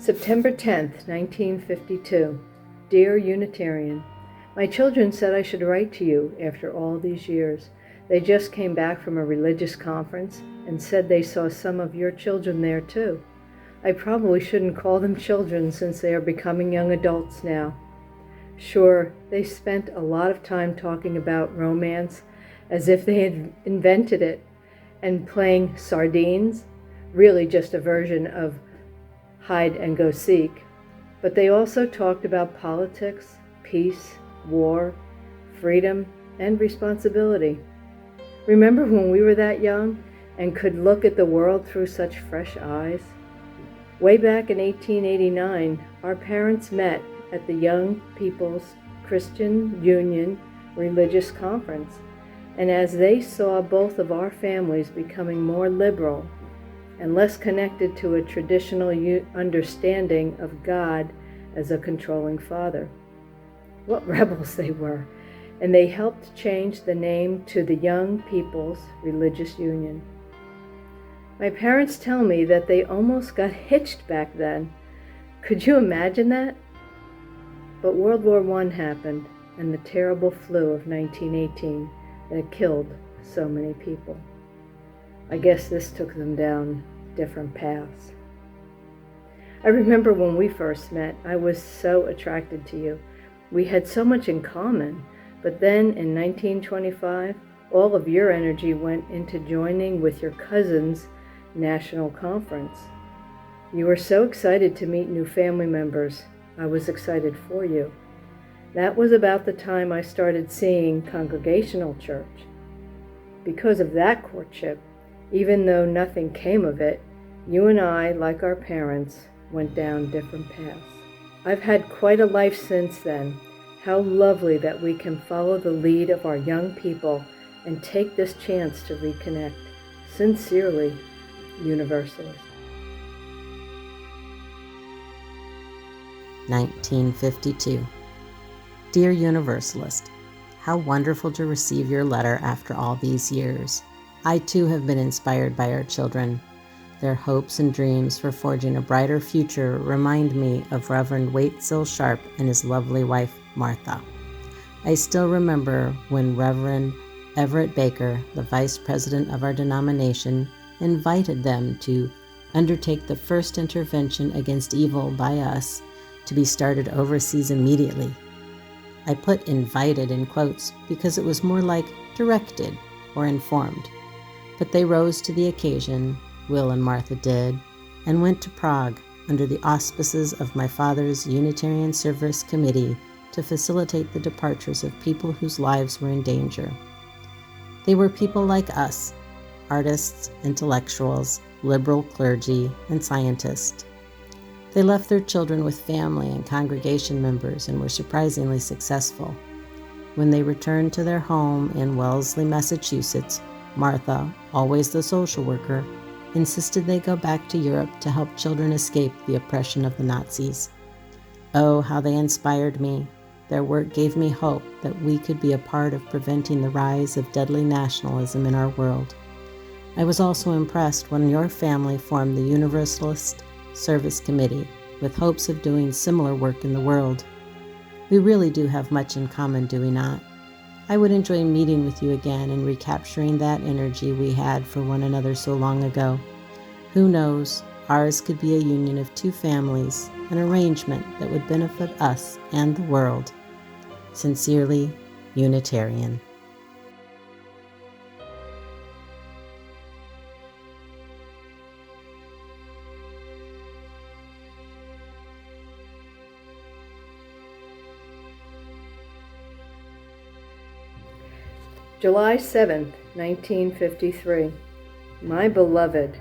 September 10th, 1952. Dear Unitarian, my children said I should write to you after all these years. They just came back from a religious conference and said they saw some of your children there too. I probably shouldn't call them children since they are becoming young adults now. Sure, they spent a lot of time talking about romance as if they had invented it, and playing sardines, really just a version of hide and go seek. But they also talked about politics, peace, war, freedom, and responsibility. Remember when we were that young and could look at the world through such fresh eyes? Way back in 1889, our parents met at the Young People's Christian Union Religious Conference, and as they saw both of our families becoming more liberal and less connected to a traditional understanding of God as a controlling father. What rebels they were, and they helped change the name to the Young People's Religious Union. My parents tell me that they almost got hitched back then. Could you imagine that? But World War I happened, and the terrible flu of 1918 that killed so many people. I guess this took them down different paths. I remember when we first met, I was so attracted to you. We had so much in common, but then in 1925, all of your energy went into joining with your cousin's national conference. You were so excited to meet new family members. I was excited for you. That was about the time I started seeing Congregational Church. Because of that courtship, even though nothing came of it, you and I, like our parents, went down different paths. I've had quite a life since then. How lovely that we can follow the lead of our young people and take this chance to reconnect. Sincerely, Universalist. 1952. Dear Universalist, how wonderful to receive your letter after all these years. I too have been inspired by our children. Their hopes and dreams for forging a brighter future remind me of Reverend Waitzel Sharp and his lovely wife, Martha. I still remember when Reverend Everett Baker, the vice president of our denomination, invited them to undertake the first intervention against evil by us to be started overseas immediately. I put invited in quotes because it was more like directed or informed. But they rose to the occasion, Will and Martha did, and went to Prague under the auspices of my father's Unitarian Service Committee to facilitate the departures of people whose lives were in danger. They were people like us, artists, intellectuals, liberal clergy, and scientists. They left their children with family and congregation members and were surprisingly successful. When they returned to their home in Wellesley, Massachusetts, Martha, always the social worker, insisted they go back to Europe to help children escape the oppression of the Nazis. Oh, how they inspired me. Their work gave me hope that we could be a part of preventing the rise of deadly nationalism in our world. I was also impressed when your family formed the Universalist Service Committee with hopes of doing similar work in the world. We really do have much in common, do we not? I would enjoy meeting with you again and recapturing that energy we had for one another so long ago. Who knows, ours could be a union of two families, an arrangement that would benefit us and the world. Sincerely, Unitarian. July 7th, 1953. My beloved,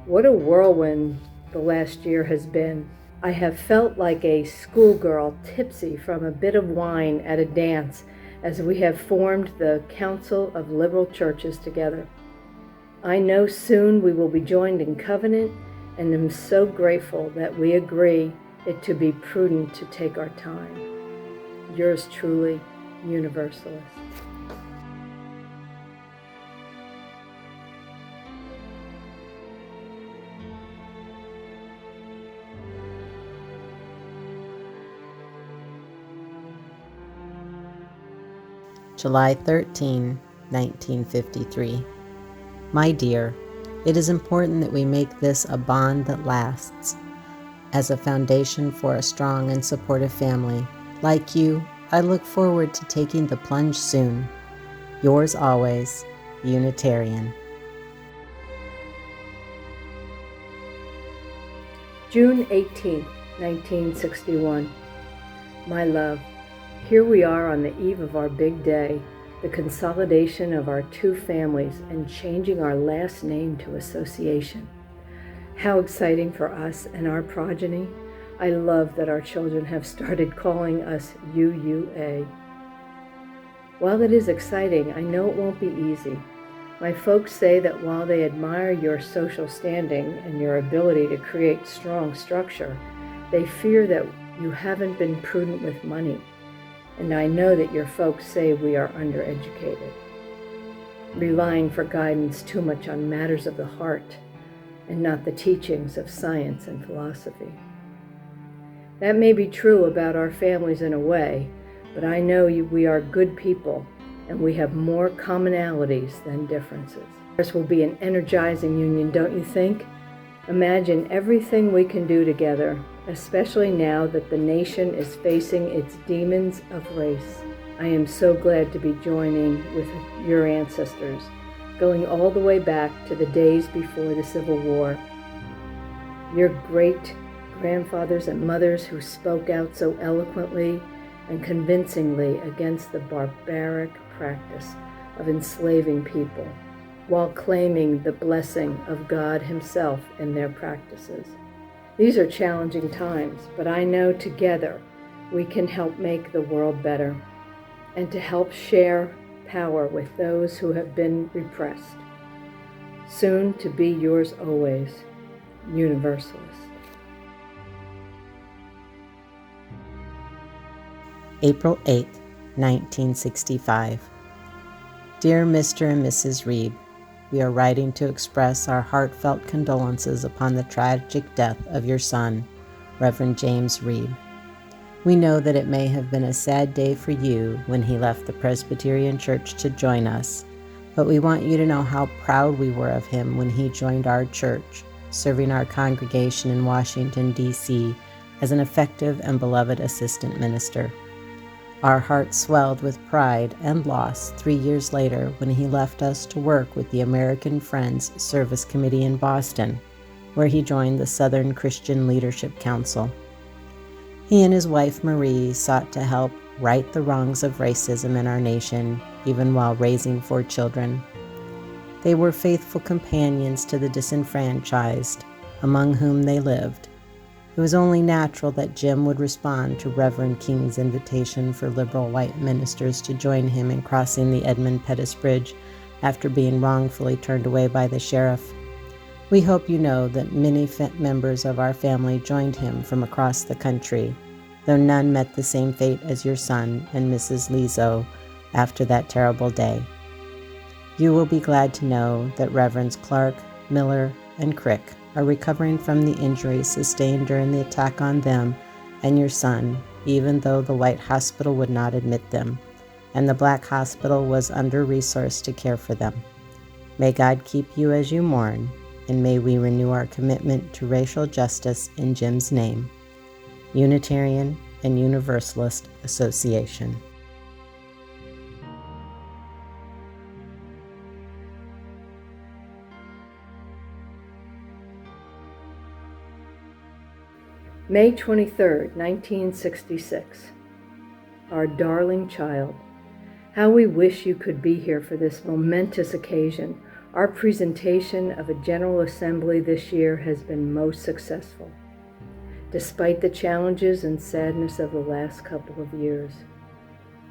what a whirlwind the last year has been. I have felt like a schoolgirl tipsy from a bit of wine at a dance as we have formed the Council of Liberal Churches together. I know soon we will be joined in covenant and am so grateful that we agree it to be prudent to take our time. Yours truly, Universalist. July 13, 1953. My dear, it is important that we make this a bond that lasts. As a foundation for a strong and supportive family, like you, I look forward to taking the plunge soon. Yours always, Unitarian. June 18, 1961. My love, here we are on the eve of our big day, the consolidation of our two families and changing our last name to association. How exciting for us and our progeny. I love that our children have started calling us UUA. While it is exciting, I know it won't be easy. My folks say that while they admire your social standing and your ability to create strong structure, they fear that you haven't been prudent with money. And I know that your folks say we are undereducated, relying for guidance too much on matters of the heart and not the teachings of science and philosophy. That may be true about our families in a way, but I know we are good people and we have more commonalities than differences. Ours will be an energizing union, don't you think? Imagine everything we can do together, especially now that the nation is facing its demons of race. I am so glad to be joining with your ancestors, going all the way back to the days before the Civil War. Your great grandfathers and mothers who spoke out so eloquently and convincingly against the barbaric practice of enslaving people, while claiming the blessing of God Himself in their practices. These are challenging times, but I know together we can help make the world better and to help share power with those who have been repressed. Soon to be yours always, Universalist. April 8, 1965. Dear Mr. and Mrs. Reed, we are writing to express our heartfelt condolences upon the tragic death of your son, Reverend James Reed. We know that it may have been a sad day for you when he left the Presbyterian Church to join us, but we want you to know how proud we were of him when he joined our church, serving our congregation in Washington, D.C. as an effective and beloved assistant minister. Our hearts swelled with pride and loss 3 years later when he left us to work with the American Friends Service Committee in Boston, where he joined the Southern Christian Leadership Council. He and his wife Marie sought to help right the wrongs of racism in our nation, even while raising 4 children. They were faithful companions to the disenfranchised, among whom they lived. It was only natural that Jim would respond to Reverend King's invitation for liberal white ministers to join him in crossing the Edmund Pettus Bridge after being wrongfully turned away by the sheriff. We hope you know that many members of our family joined him from across the country, though none met the same fate as your son and Mrs. Lizo after that terrible day. You will be glad to know that Reverends Clark, Miller, and Crick are recovering from the injuries sustained during the attack on them and your son, even though the white hospital would not admit them, and the black hospital was under-resourced to care for them. May God keep you as you mourn, and may we renew our commitment to racial justice in Jim's name. Unitarian and Universalist Association. May 23, 1966. Our darling child, how we wish you could be here for this momentous occasion. Our presentation of a General Assembly this year has been most successful, despite the challenges and sadness of the last couple of years.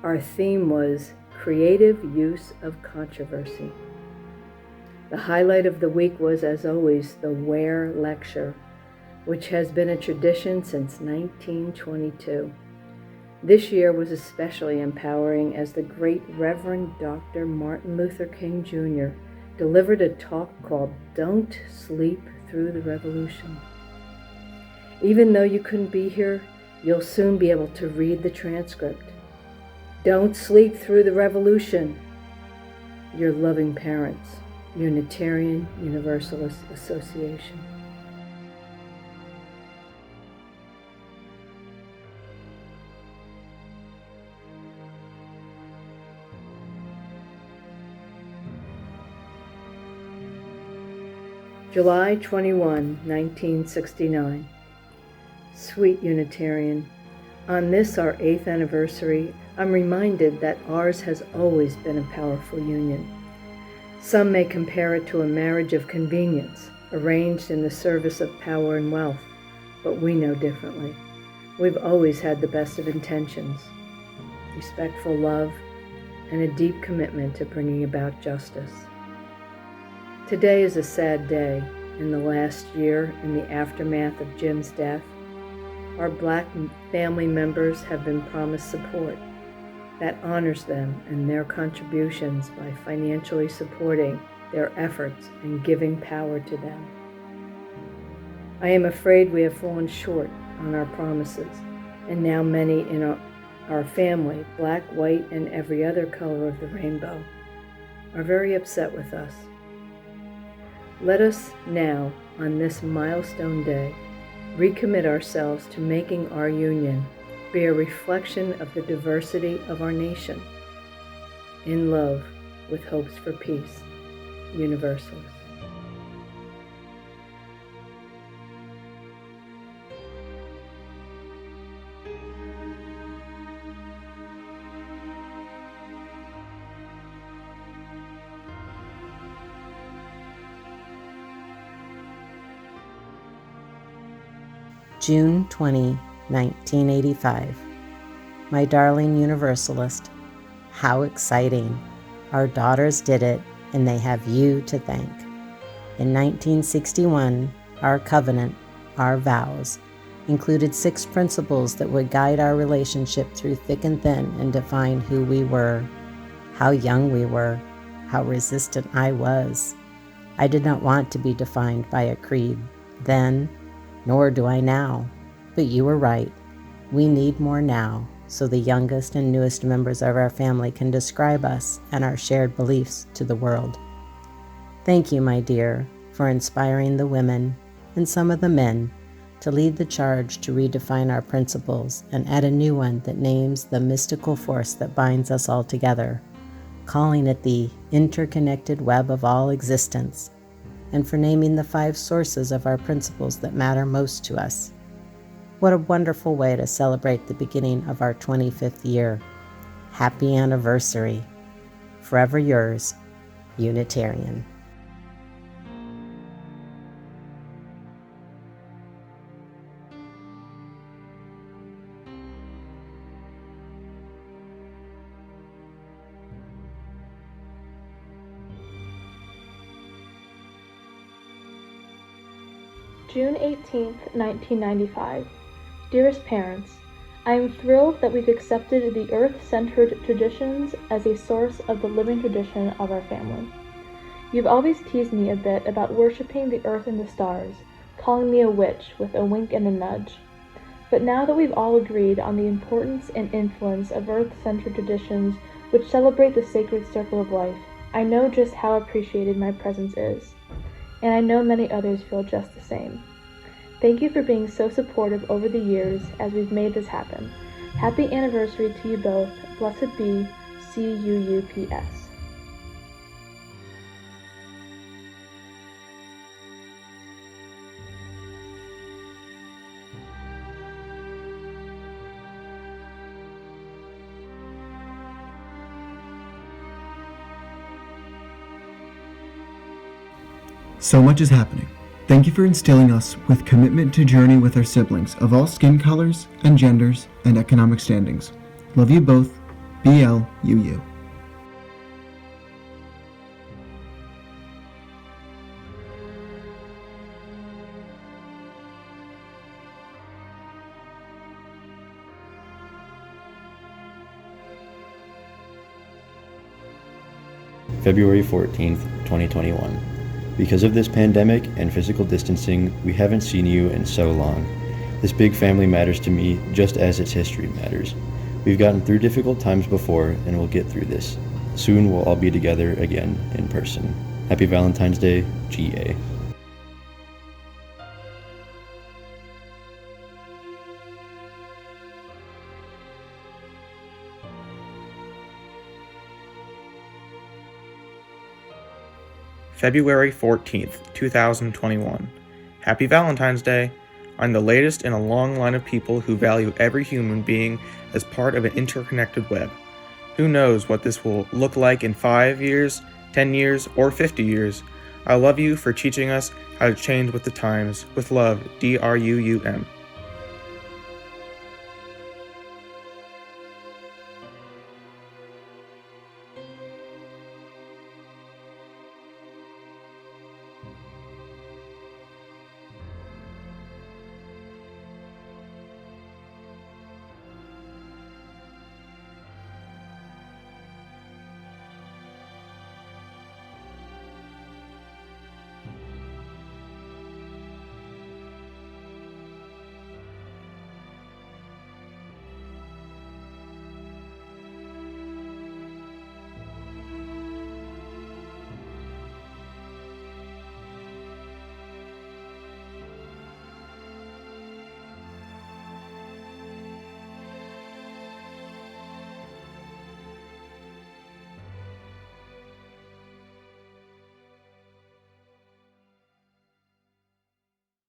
Our theme was Creative Use of Controversy. The highlight of the week was, as always, the Ware Lecture, which has been a tradition since 1922. This year was especially empowering as the great Reverend Dr. Martin Luther King Jr. delivered a talk called Don't Sleep Through the Revolution. Even though you couldn't be here, you'll soon be able to read the transcript. Don't sleep through the revolution. Your loving parents, Unitarian Universalist Association. July 21, 1969. Sweet Unitarian, on this our 8th anniversary, I'm reminded that ours has always been a powerful union. Some may compare it to a marriage of convenience, arranged in the service of power and wealth, but we know differently. We've always had the best of intentions, respectful love, and a deep commitment to bringing about justice. Today is a sad day. In the last year, in the aftermath of Jim's death, our Black family members have been promised support that honors them and their contributions by financially supporting their efforts and giving power to them. I am afraid we have fallen short on our promises, and now many in our family, Black, white, and every other color of the rainbow, are very upset with us. Let us now, on this milestone day, recommit ourselves to making our union be a reflection of the diversity of our nation. In love, with hopes for peace, Universalist. June 20, 1985. My darling Universalist, how exciting. Our daughters did it, and they have you to thank. In 1961, our covenant, our vows, included 6 principles that would guide our relationship through thick and thin and define who we were, how young we were, how resistant I was. I did not want to be defined by a creed then, nor do I now. But you were right. We need more now, so the youngest and newest members of our family can describe us and our shared beliefs to the world. Thank you, my dear, for inspiring the women and some of the men to lead the charge to redefine our principles and add a new one that names the mystical force that binds us all together, calling it the interconnected web of all existence, and for naming the 5 sources of our principles that matter most to us. What a wonderful way to celebrate the beginning of our 25th year. Happy anniversary. Forever yours, Unitarian. June 18, 1995. Dearest parents, I am thrilled that we've accepted the earth-centered traditions as a source of the living tradition of our family. You've always teased me a bit about worshiping the earth and the stars, calling me a witch with a wink and a nudge. But now that we've all agreed on the importance and influence of earth-centered traditions which celebrate the sacred circle of life, I know just how appreciated my presence is. And I know many others feel just the same. Thank you for being so supportive over the years as we've made this happen. Happy anniversary to you both. Blessed be CUUPS. So much is happening. Thank you for instilling us with commitment to journey with our siblings of all skin colors and genders and economic standings. Love you both. BLUU. February 14th, 2021. Because of this pandemic and physical distancing, we haven't seen you in so long. This big family matters to me just as its history matters. We've gotten through difficult times before, and we'll get through this. Soon we'll all be together again in person. Happy Valentine's Day, GA. February 14th, 2021. Happy Valentine's Day! I'm the latest in a long line of people who value every human being as part of an interconnected web. Who knows what this will look like in 5 years, 10 years, or 50 years. I love you for teaching us how to change with the times. With love, DRUUM.